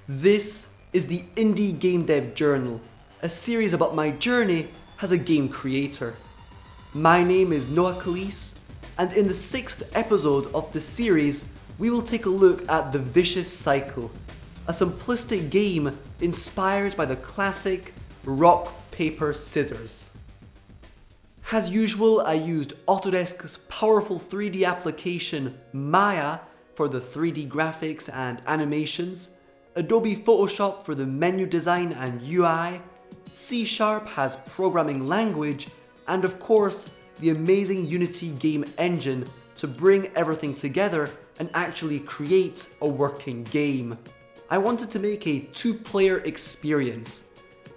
This is the Indie Game Dev Journal, a series about my journey as a game creator. My name is Noah Khalees, and in the 6th episode of the series, we will take a look at The Vicious Cycle, a simplistic game inspired by the classic rock, paper, scissors. As usual, I used Autodesk's powerful 3D application Maya for the 3D graphics and animations, Adobe Photoshop for the menu design and UI, C# has programming language, and of course, the amazing Unity game engine to bring everything together and actually create a working game. I wanted to make a 2-player experience.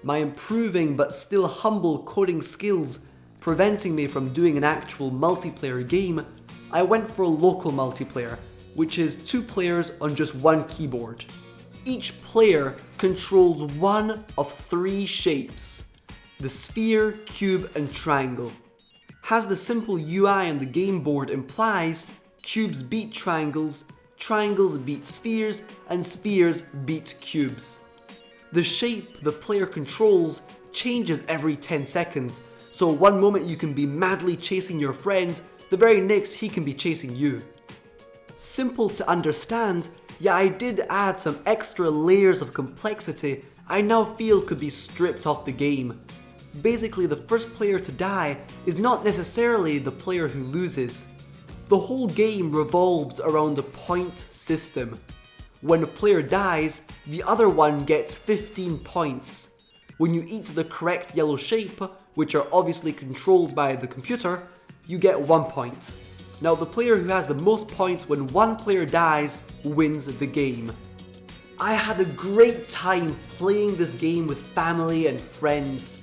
My improving but still humble coding skills preventing me from doing an actual multiplayer game, I went for a local multiplayer, which is 2 players on just 1 keyboard. Each player controls one of 3 shapes: the sphere, cube, and triangle. As the simple UI on the game board implies, cubes beat triangles, triangles beat spheres, and spheres beat cubes. The shape the player controls changes every 10 seconds, so one moment you can be madly chasing your friend, the very next he can be chasing you. Simple to understand, yet I did add some extra layers of complexity I now feel could be stripped off the game. Basically, the first player to die is not necessarily the player who loses. The whole game revolves around the point system. When a player dies, the other one gets 15 points. When you eat the correct yellow shape, which are obviously controlled by the computer, you get 1 point. Now the player who has the most points when one player dies wins the game. I had a great time playing this game with family and friends.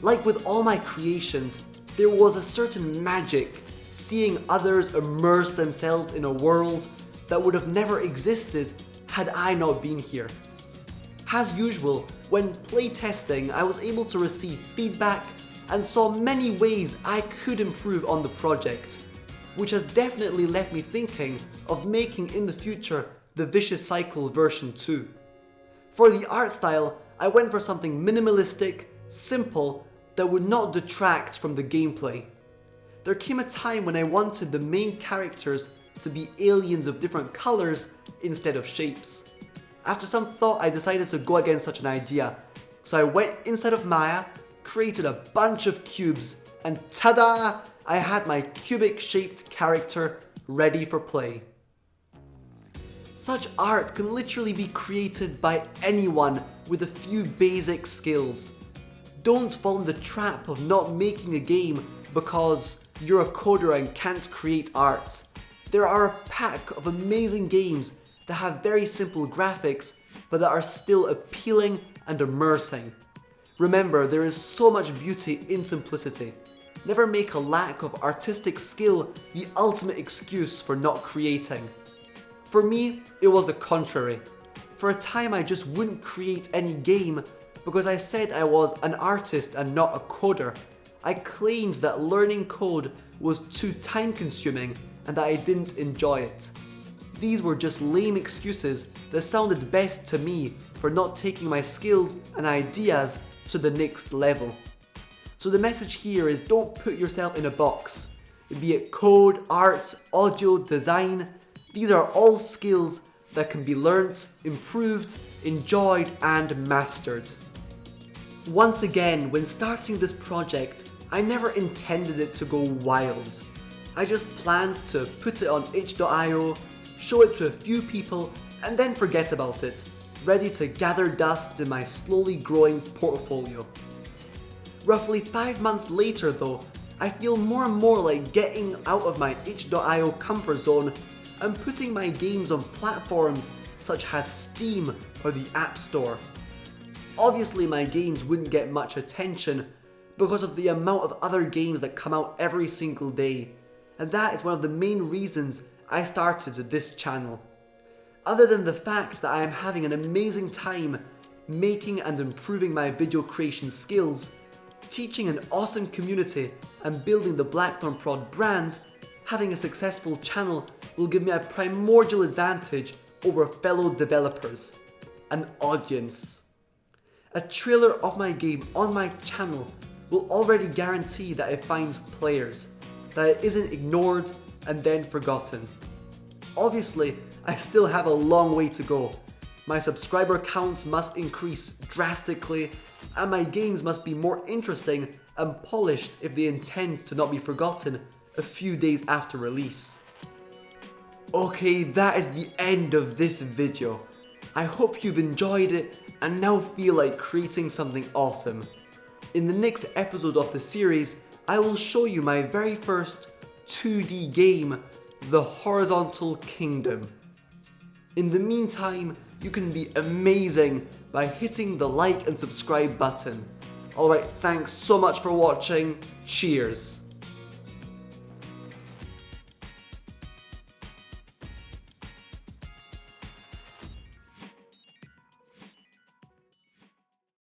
Like with all my creations, there was a certain magic seeing others immerse themselves in a world that would have never existed had I not been here. As usual, when playtesting, I was able to receive feedback and saw many ways I could improve on the project, which has definitely left me thinking of making in the future The Vicious Cycle version 2. For the art style, I went for something minimalistic, simple, that would not detract from the gameplay. There came a time when I wanted the main characters to be aliens of different colors instead of shapes. After some thought, I decided to go against such an idea, so I went inside of Maya, created a bunch of cubes, and ta-da! I had my cubic-shaped character ready for play. Such art can literally be created by anyone with a few basic skills. Don't fall in the trap of not making a game because you're a coder and can't create art. There are a pack of amazing games that have very simple graphics, but that are still appealing and immersing. Remember, there is so much beauty in simplicity. Never make a lack of artistic skill the ultimate excuse for not creating. For me, it was the contrary. For a time I just wouldn't create any game because I said I was an artist and not a coder. I claimed that learning code was too time consuming and that I didn't enjoy it. These were just lame excuses that sounded best to me for not taking my skills and ideas to the next level. So the message here is don't put yourself in a box. Be it code, art, audio, design, these are all skills that can be learnt, improved, enjoyed, and mastered. Once again, when starting this project, I never intended it to go wild. I just planned to put it on itch.io, show it to a few people, and then forget about it, ready to gather dust in my slowly growing portfolio. Roughly 5 months later though, I feel more and more like getting out of my itch.io comfort zone and putting my games on platforms such as Steam or the App Store. Obviously my games wouldn't get much attention because of the amount of other games that come out every single day, and that is one of the main reasons I started this channel. Other than the fact that I am having an amazing time making and improving my video creation skills, teaching an awesome community and building the BlackthornProd brand, having a successful channel will give me a primordial advantage over fellow developers. an audience. A trailer of my game on my channel will already guarantee that it finds players, that it isn't ignored and then forgotten. Obviously, I still have a long way to go. My subscriber counts must increase drastically, and my games must be more interesting and polished if they intend to not be forgotten a few days after release. Okay, that is the end of this video. I hope you've enjoyed it and now feel like creating something awesome. In the next episode of the series, I will show you my very first 2D game, The Horizontal Kingdom. In the meantime, you can be amazing by hitting the like and subscribe button. Alright, thanks so much for watching. Cheers!